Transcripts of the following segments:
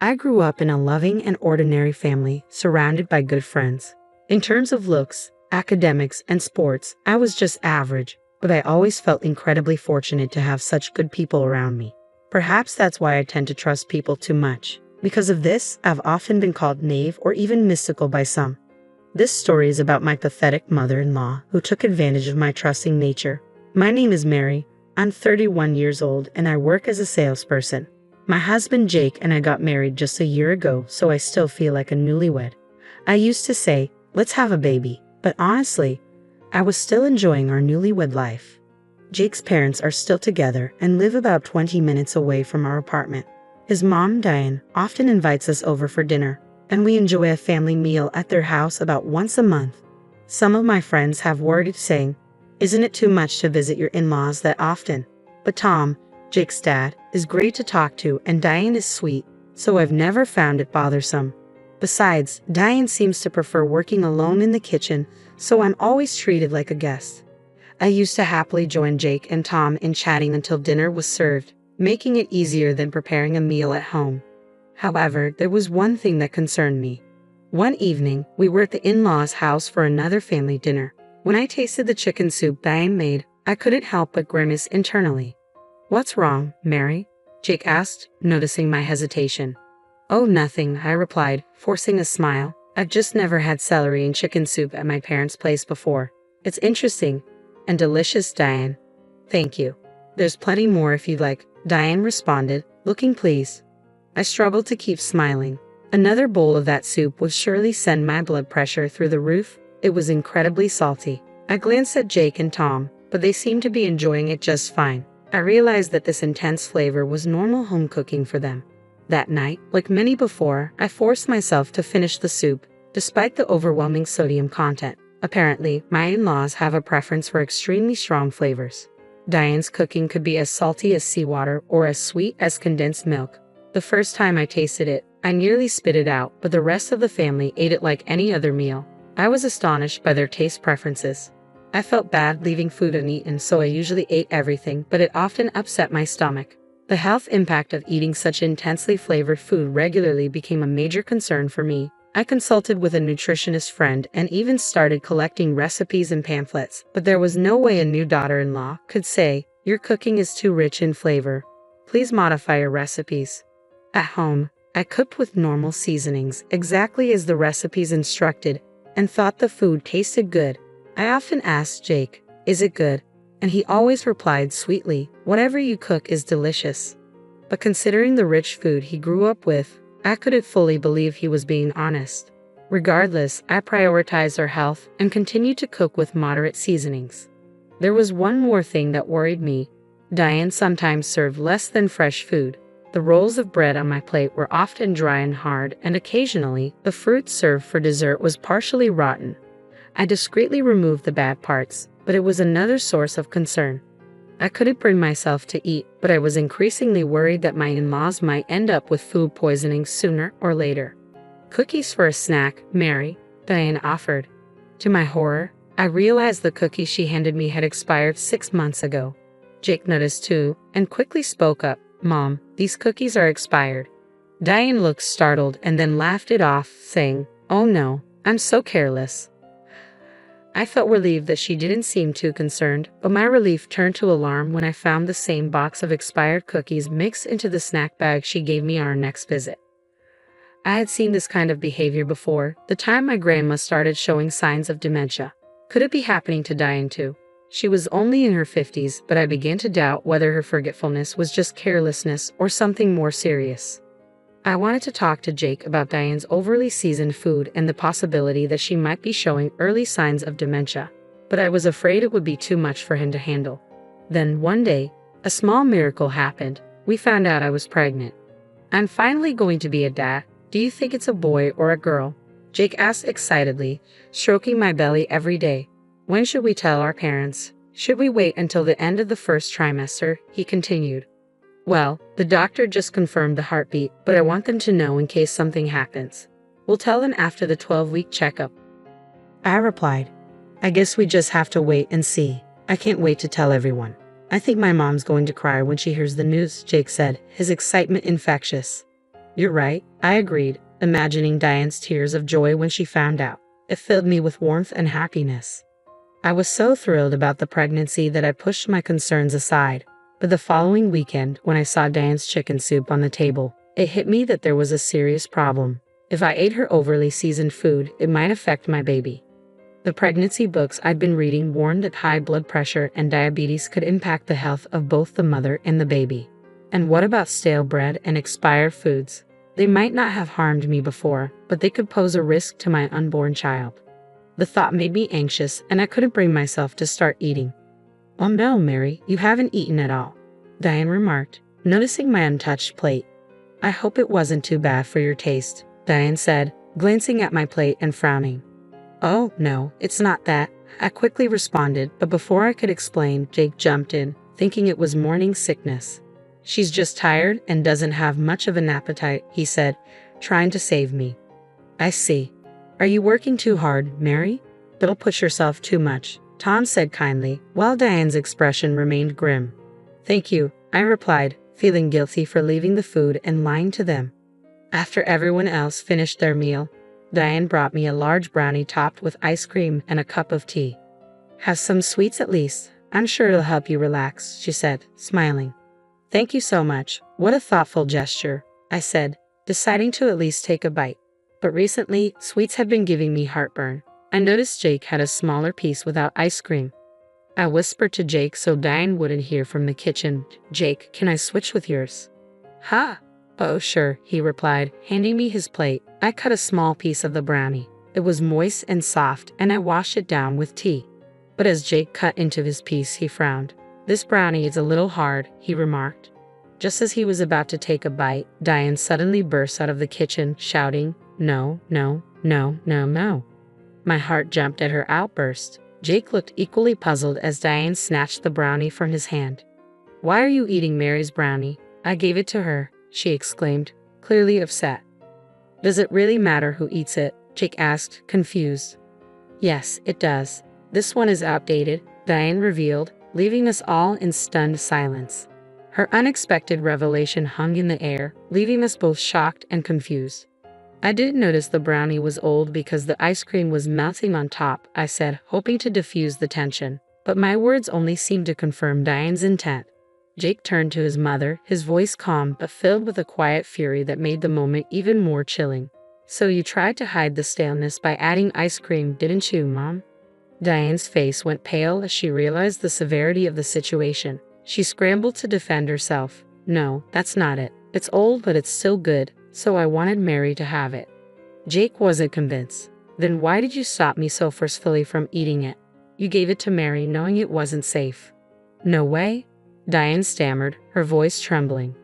I grew up in a loving and ordinary family, surrounded by good friends. In terms of looks, academics, and sports, I was just average, but I always felt incredibly fortunate to have such good people around me. Perhaps that's why I tend to trust people too much. Because of this, I've often been called naive or even mystical by some. This story is about my pathetic mother-in-law who took advantage of my trusting nature. My name is Mary. I'm 31 years old and I work as a salesperson. My husband Jake and I got married just a year ago, so I still feel like a newlywed. I used to say, let's have a baby, but honestly, I was still enjoying our newlywed life. Jake's parents are still together and live about 20 minutes away from our apartment. His mom, Diane, often invites us over for dinner, and we enjoy a family meal at their house about once a month. Some of my friends have worried, saying, isn't it too much to visit your in-laws that often? But Tom, Jake's dad, is great to talk to and Diane is sweet, so I've never found it bothersome. Besides, Diane seems to prefer working alone in the kitchen, so I'm always treated like a guest. I used to happily join Jake and Tom in chatting until dinner was served, making it easier than preparing a meal at home. However, there was one thing that concerned me. One evening, we were at the in-laws' house for another family dinner. When I tasted the chicken soup Diane made, I couldn't help but grimace internally. What's wrong, Mary? Jake asked, noticing my hesitation. Oh, nothing, I replied, forcing a smile. I've just never had celery and chicken soup at my parents' place before. It's interesting and delicious, Diane. Thank you. There's plenty more if you'd like, Diane responded, looking pleased. I struggled to keep smiling. Another bowl of that soup would surely send my blood pressure through the roof. It was incredibly salty. I glanced at Jake and Tom, but they seemed to be enjoying it just fine. I realized that this intense flavor was normal home cooking for them. That night, like many before, I forced myself to finish the soup, despite the overwhelming sodium content. Apparently, my in-laws have a preference for extremely strong flavors. Diane's cooking could be as salty as seawater or as sweet as condensed milk. The first time I tasted it, I nearly spit it out, but the rest of the family ate it like any other meal. I was astonished by their taste preferences. I felt bad leaving food uneaten, so I usually ate everything, but it often upset my stomach. The health impact of eating such intensely flavored food regularly became a major concern for me. I consulted with a nutritionist friend and even started collecting recipes and pamphlets, but there was no way a new daughter-in-law could say, your cooking is too rich in flavor. Please modify your recipes. At home, I cooked with normal seasonings, exactly as the recipes instructed, and thought the food tasted good. I often asked Jake, is it good? And he always replied sweetly, whatever you cook is delicious. But considering the rich food he grew up with, I couldn't fully believe he was being honest. Regardless, I prioritized our health and continued to cook with moderate seasonings. There was one more thing that worried me. Diane sometimes served less than fresh food. The rolls of bread on my plate were often dry and hard, and occasionally, the fruit served for dessert was partially rotten. I discreetly removed the bad parts, but it was another source of concern. I couldn't bring myself to eat, but I was increasingly worried that my in-laws might end up with food poisoning sooner or later. Cookies for a snack, Mary, Diane offered. To my horror, I realized the cookies she handed me had expired 6 months ago. Jake noticed too, and quickly spoke up, Mom, these cookies are expired. Diane looked startled and then laughed it off, saying, oh no, I'm so careless. I felt relieved that she didn't seem too concerned, but my relief turned to alarm when I found the same box of expired cookies mixed into the snack bag she gave me on our next visit. I had seen this kind of behavior before, the time my grandma started showing signs of dementia. Could it be happening to Diane too? She was only in her 50s, but I began to doubt whether her forgetfulness was just carelessness or something more serious. I wanted to talk to Jake about Diane's overly seasoned food and the possibility that she might be showing early signs of dementia, but I was afraid it would be too much for him to handle. Then one day, a small miracle happened. We found out I was pregnant. I'm finally going to be a dad. Do you think it's a boy or a girl? Jake asked excitedly, stroking my belly every day. When should we tell our parents? Should we wait until the end of the first trimester? He continued. Well, the doctor just confirmed the heartbeat, but I want them to know in case something happens. We'll tell them after the 12-week checkup. I replied, I guess we just have to wait and see. I can't wait to tell everyone. I think my mom's going to cry when she hears the news, Jake said, his excitement infectious. You're right, I agreed, imagining Diane's tears of joy when she found out. It filled me with warmth and happiness. I was so thrilled about the pregnancy that I pushed my concerns aside. But the following weekend, when I saw Diane's chicken soup on the table, it hit me that there was a serious problem. If I ate her overly seasoned food, it might affect my baby. The pregnancy books I'd been reading warned that high blood pressure and diabetes could impact the health of both the mother and the baby. And what about stale bread and expired foods? They might not have harmed me before, but they could pose a risk to my unborn child. The thought made me anxious, and I couldn't bring myself to start eating. "Oh no, Mary, you haven't eaten at all," Diane remarked, noticing my untouched plate. "I hope it wasn't too bad for your taste," Diane said, glancing at my plate and frowning. "Oh, no, it's not that," I quickly responded, but before I could explain, Jake jumped in, thinking it was morning sickness. "She's just tired and doesn't have much of an appetite," he said, trying to save me. "I see. Are you working too hard, Mary? Don't push yourself too much," Tom said kindly, while Diane's expression remained grim. "Thank you," I replied, feeling guilty for leaving the food and lying to them. After everyone else finished their meal, Diane brought me a large brownie topped with ice cream and a cup of tea. "Have some sweets at least. I'm sure it'll help you relax," she said, smiling. "Thank you so much. What a thoughtful gesture," I said, deciding to at least take a bite. But recently, sweets have been giving me heartburn. I noticed Jake had a smaller piece without ice cream. I whispered to Jake so Diane wouldn't hear from the kitchen. "Jake, can I switch with yours?" "Ha! Oh, sure," he replied, handing me his plate. I cut a small piece of the brownie. It was moist and soft, and I washed it down with tea. But as Jake cut into his piece, he frowned. "This brownie is a little hard," he remarked. Just as he was about to take a bite, Diane suddenly burst out of the kitchen, shouting, "No, no, no, no, no." My heart jumped at her outburst. Jake looked equally puzzled as Diane snatched the brownie from his hand. "Why are you eating Mary's brownie? I gave it to her," she exclaimed, clearly upset. "Does it really matter who eats it?" Jake asked, confused. "Yes, it does. This one is outdated," Diane revealed, leaving us all in stunned silence. Her unexpected revelation hung in the air, leaving us both shocked and confused. "I didn't notice the brownie was old because the ice cream was melting on top," I said, hoping to diffuse the tension. But my words only seemed to confirm Diane's intent. Jake turned to his mother, his voice calm but filled with a quiet fury that made the moment even more chilling. "So you tried to hide the staleness by adding ice cream, didn't you, Mom?" Diane's face went pale as she realized the severity of the situation. She scrambled to defend herself. "No, that's not it. It's old, but it's still good, so I wanted Mary to have it." Jake wasn't convinced. "Then why did you stop me so forcefully from eating it? You gave it to Mary knowing it wasn't safe." "No way," Diane stammered, her voice trembling.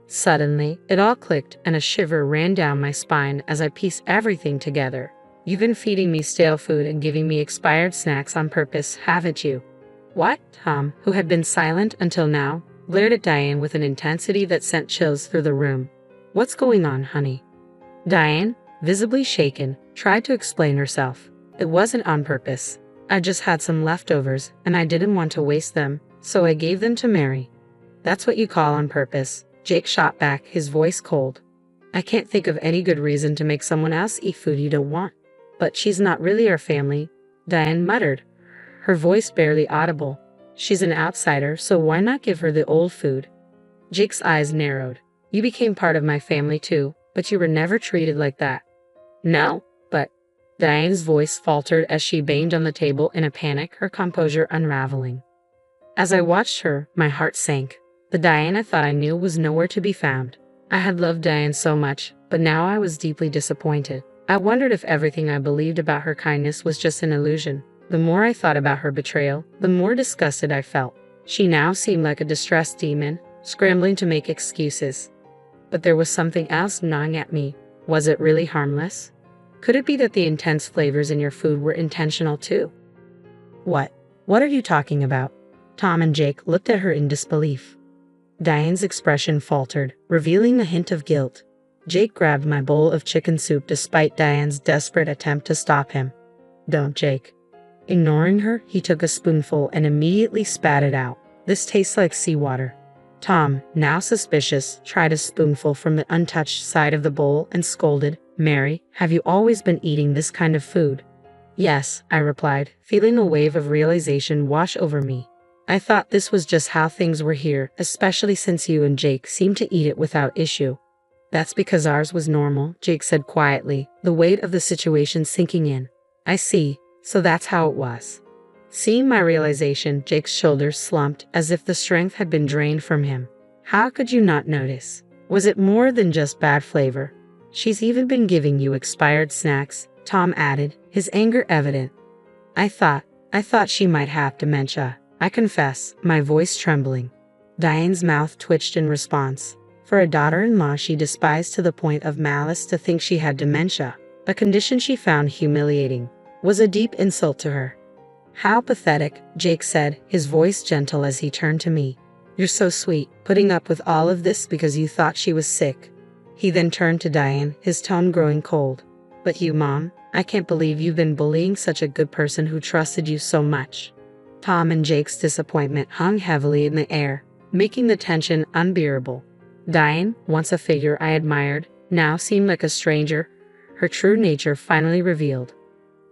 Suddenly, it all clicked and a shiver ran down my spine as I pieced everything together. "You've been feeding me stale food and giving me expired snacks on purpose, haven't you?" "What?" Tom, who had been silent until now, glared at Diane with an intensity that sent chills through the room. "What's going on, honey?" Diane, visibly shaken, tried to explain herself. "It wasn't on purpose. I just had some leftovers, and I didn't want to waste them, so I gave them to Mary." "That's what you call on purpose," Jake shot back, his voice cold. "I can't think of any good reason to make someone else eat food you don't want." "But she's not really our family," Diane muttered, her voice barely audible. "She's an outsider, so why not give her the old food?" Jake's eyes narrowed. "You became part of my family too, but you were never treated like that." "No, but..." Diane's voice faltered as she banged on the table in a panic, her composure unraveling. As I watched her, my heart sank. The Diane I thought I knew was nowhere to be found. I had loved Diane so much, but now I was deeply disappointed. I wondered if everything I believed about her kindness was just an illusion. The more I thought about her betrayal, the more disgusted I felt. She now seemed like a distressed demon, scrambling to make excuses. But there was something else gnawing at me. Was it really harmless? Could it be that the intense flavors in your food were intentional too? "What? What are you talking about?" Tom and Jake looked at her in disbelief. Diane's expression faltered, revealing a hint of guilt. Jake grabbed my bowl of chicken soup despite Diane's desperate attempt to stop him. "Don't, Jake." Ignoring her, he took a spoonful and immediately spat it out. "This tastes like seawater." Tom, now suspicious, tried a spoonful from the untouched side of the bowl and scolded, "Mary, have you always been eating this kind of food?" "Yes," I replied, feeling a wave of realization wash over me. "I thought this was just how things were here, especially since you and Jake seem to eat it without issue." "That's because ours was normal," Jake said quietly, the weight of the situation sinking in. "I see, so that's how it was." Seeing my realization, Jake's shoulders slumped as if the strength had been drained from him. "How could you not notice? Was it more than just bad flavor? She's even been giving you expired snacks," Tom added, his anger evident. I thought she might have dementia," I confess, my voice trembling. Diane's mouth twitched in response. For a daughter-in-law she despised to the point of malice to think she had dementia, a condition she found humiliating, was a deep insult to her. "How pathetic," Jake said, his voice gentle as he turned to me. "You're so sweet, putting up with all of this because you thought she was sick." He then turned to Diane, his tone growing cold. "But you, Mom, I can't believe you've been bullying such a good person who trusted you so much." Tom and Jake's disappointment hung heavily in the air, making the tension unbearable. Diane, once a figure I admired, now seemed like a stranger, her true nature finally revealed.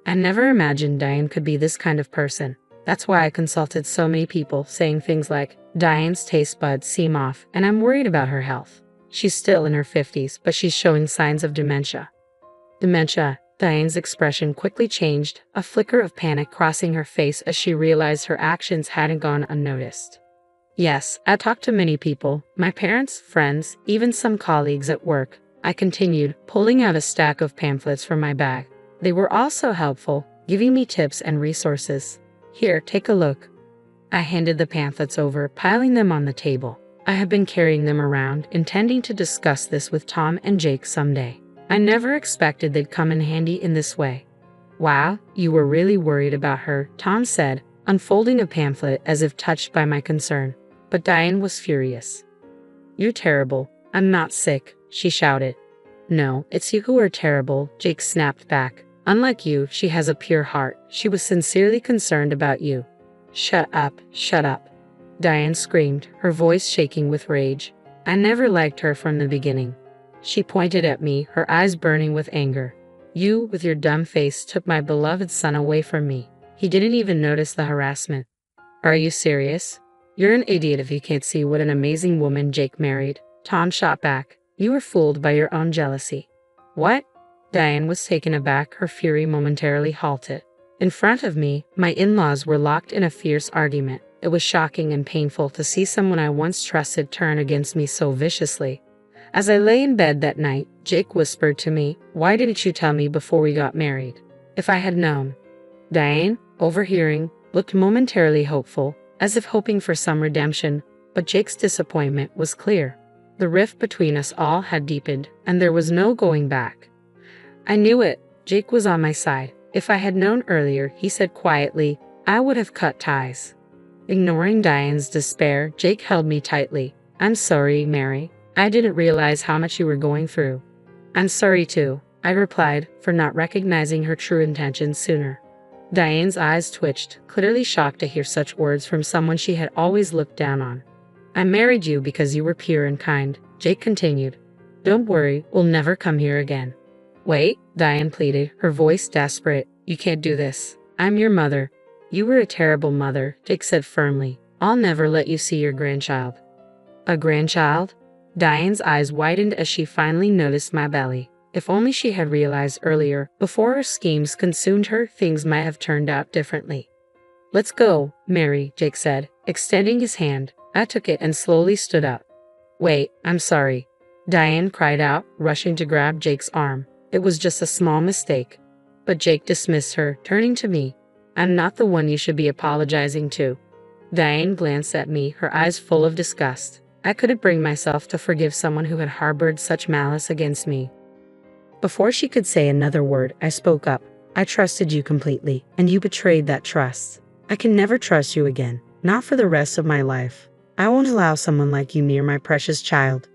I never imagined Diane could be this kind of person. That's why I consulted so many people, saying things like, "Diane's taste buds seem off, and I'm worried about her health. She's still in her 50s, but she's showing signs of dementia." Dementia. Diane's expression quickly changed, a flicker of panic crossing her face as she realized her actions hadn't gone unnoticed. "Yes, I talked to many people, my parents, friends, even some colleagues at work," I continued, pulling out a stack of pamphlets from my bag. "They were all so helpful, giving me tips and resources. Here, take a look." I handed the pamphlets over, piling them on the table. I have been carrying them around, intending to discuss this with Tom and Jake someday. I never expected they'd come in handy in this way. "Wow, you were really worried about her," Tom said, unfolding a pamphlet as if touched by my concern. But Diane was furious. "You're terrible. I'm not sick," she shouted. "No, it's you who are terrible," Jake snapped back. "Unlike you, she has a pure heart. She was sincerely concerned about you." "Shut up, shut up," Diane screamed, her voice shaking with rage. "I never liked her from the beginning." She pointed at me, her eyes burning with anger. "You, with your dumb face, took my beloved son away from me. He didn't even notice the harassment." "Are you serious? You're an idiot if you can't see what an amazing woman Jake married," Tom shot back. "You were fooled by your own jealousy." "What?" Diane was taken aback, her fury momentarily halted. In front of me, my in-laws were locked in a fierce argument. It was shocking and painful to see someone I once trusted turn against me so viciously. As I lay in bed that night, Jake whispered to me, "Why didn't you tell me before we got married? If I had known." Diane, overhearing, looked momentarily hopeful, as if hoping for some redemption, but Jake's disappointment was clear. The rift between us all had deepened, and there was no going back. I knew it. Jake was on my side. If I had known earlier, he said quietly, I would have cut ties. Ignoring Diane's despair, Jake held me tightly. "I'm sorry, Mary. I didn't realize how much you were going through." "I'm sorry too," I replied, for not recognizing her true intentions sooner. Diane's eyes twitched, clearly shocked to hear such words from someone she had always looked down on. "I married you because you were pure and kind," Jake continued. "Don't worry, we'll never come here again." "Wait," Diane pleaded, her voice desperate. "You can't do this. I'm your mother." "You were a terrible mother," Jake said firmly. "I'll never let you see your grandchild." "A grandchild?" Diane's eyes widened as she finally noticed my belly. If only she had realized earlier, before her schemes consumed her, things might have turned out differently. "Let's go, Mary," Jake said, extending his hand. I took it and slowly stood up. "Wait, I'm sorry," Diane cried out, rushing to grab Jake's arm. "It was just a small mistake." But Jake dismissed her, turning to me. "I'm not the one you should be apologizing to." Diane glanced at me, her eyes full of disgust. I couldn't bring myself to forgive someone who had harbored such malice against me. Before she could say another word, I spoke up. "I trusted you completely, and you betrayed that trust. I can never trust you again, not for the rest of my life. I won't allow someone like you near my precious child.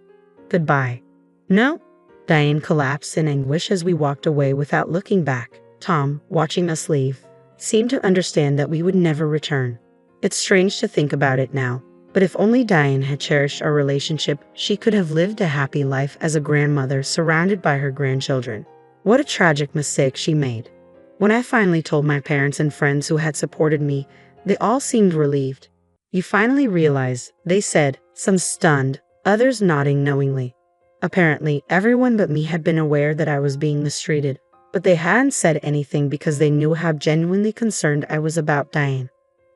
Goodbye." "No." Diane collapsed in anguish as we walked away without looking back. Tom, watching us leave, seemed to understand that we would never return. It's strange to think about it now. But if only Diane had cherished our relationship, she could have lived a happy life as a grandmother surrounded by her grandchildren. What a tragic mistake she made. When I finally told my parents and friends who had supported me, they all seemed relieved. You finally realized, they said, some stunned, others nodding knowingly. Apparently, everyone but me had been aware that I was being mistreated, but they hadn't said anything because they knew how genuinely concerned I was about Diane.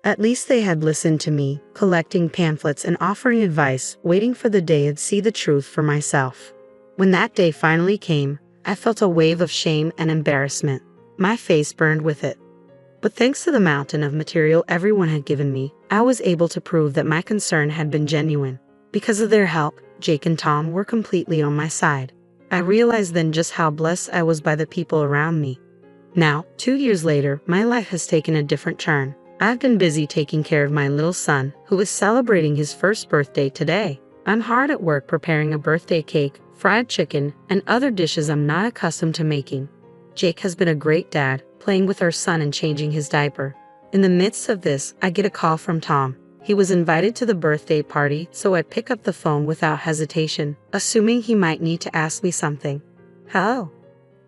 At least they had listened to me, collecting pamphlets and offering advice, waiting for the day I'd see the truth for myself. When that day finally came, I felt a wave of shame and embarrassment. My face burned with it. But thanks to the mountain of material everyone had given me, I was able to prove that my concern had been genuine. Because of their help, Jake and Tom were completely on my side. I realized then just how blessed I was by the people around me. Now, 2 years later, my life has taken a different turn. I've been busy taking care of my little son, who is celebrating his first birthday today. I'm hard at work preparing a birthday cake, fried chicken, and other dishes I'm not accustomed to making. Jake has been a great dad, playing with our son and changing his diaper. In the midst of this, I get a call from Tom. He was invited to the birthday party, so I pick up the phone without hesitation, assuming he might need to ask me something. "Hello,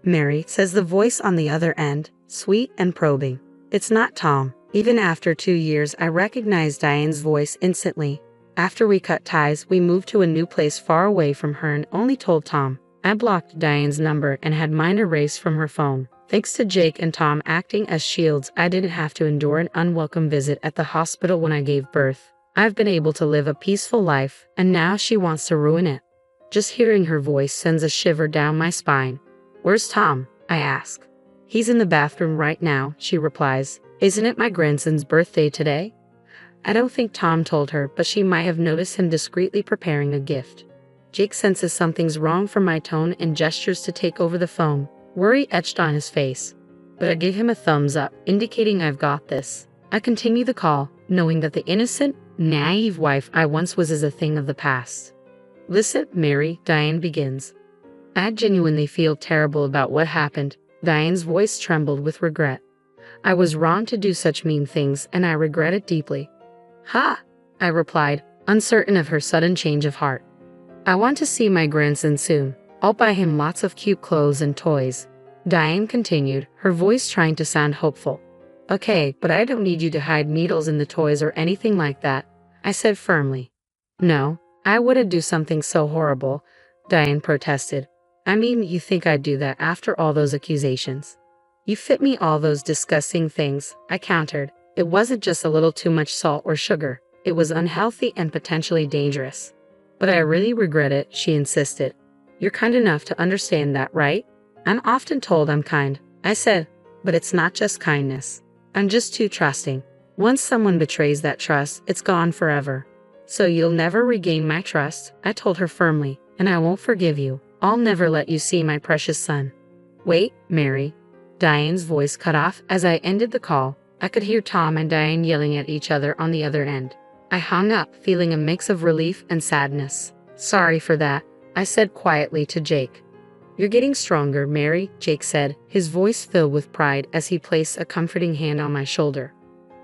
Mary," says the voice on the other end, sweet and probing. It's not Tom. Even after 2 years, I recognized Diane's voice instantly. After we cut ties, we moved to a new place far away from her and only told Tom. I blocked Diane's number and had mine erased from her phone. Thanks to Jake and Tom acting as shields, I didn't have to endure an unwelcome visit at the hospital when I gave birth. I've been able to live a peaceful life, and now she wants to ruin it. Just hearing her voice sends a shiver down my spine. "Where's Tom?" I ask. "He's in the bathroom right now," she replies. "Isn't it my grandson's birthday today?" I don't think Tom told her, but she might have noticed him discreetly preparing a gift. Jake senses something's wrong from my tone and gestures to take over the phone, worry etched on his face. But I give him a thumbs up, indicating I've got this. I continue the call, knowing that the innocent, naive wife I once was is a thing of the past. "Listen, Mary," Diane begins. I genuinely feel terrible about what happened. Diane's voice trembled with regret. "I was wrong to do such mean things, and I regret it deeply." "Ha!" I replied, uncertain of her sudden change of heart. "I want to see my grandson soon. I'll buy him lots of cute clothes and toys." Diane continued, her voice trying to sound hopeful. "Okay, but I don't need you to hide needles in the toys or anything like that," I said firmly. "No, I wouldn't do something so horrible," Diane protested. "I mean, you think I'd do that after all those accusations?" "You fit me all those disgusting things," I countered. "It wasn't just a little too much salt or sugar. It was unhealthy and potentially dangerous." "But I really regret it," she insisted. "You're kind enough to understand that, right?" "I'm often told I'm kind," I said, "but it's not just kindness. I'm just too trusting. Once someone betrays that trust, it's gone forever." "So you'll never regain my trust," I told her firmly, "and I won't forgive you. I'll never let you see my precious son." "Wait, Mary." Diane's voice cut off as I ended the call. I could hear Tom and Diane yelling at each other on the other end. I hung up, feeling a mix of relief and sadness. "Sorry for that," I said quietly to Jake. "You're getting stronger, Mary," Jake said, his voice filled with pride as he placed a comforting hand on my shoulder.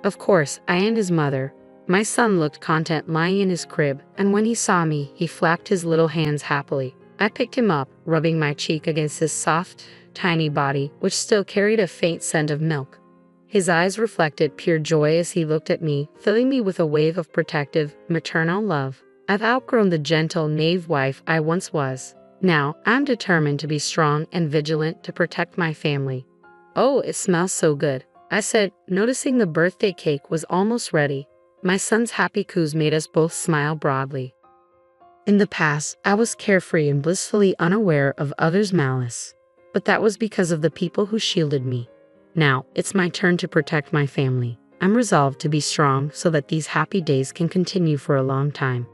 Of course, I and his mother. My son looked content lying in his crib, and when he saw me, he flapped his little hands happily. I picked him up, rubbing my cheek against his soft, tiny body, which still carried a faint scent of milk. His eyes reflected pure joy as he looked at me, filling me with a wave of protective, maternal love. I've outgrown the gentle, naive wife I once was. Now, I'm determined to be strong and vigilant to protect my family. "Oh, it smells so good," I said, noticing the birthday cake was almost ready. My son's happy coos made us both smile broadly. In the past, I was carefree and blissfully unaware of others' malice. But that was because of the people who shielded me. Now, it's my turn to protect my family. I'm resolved to be strong so that these happy days can continue for a long time.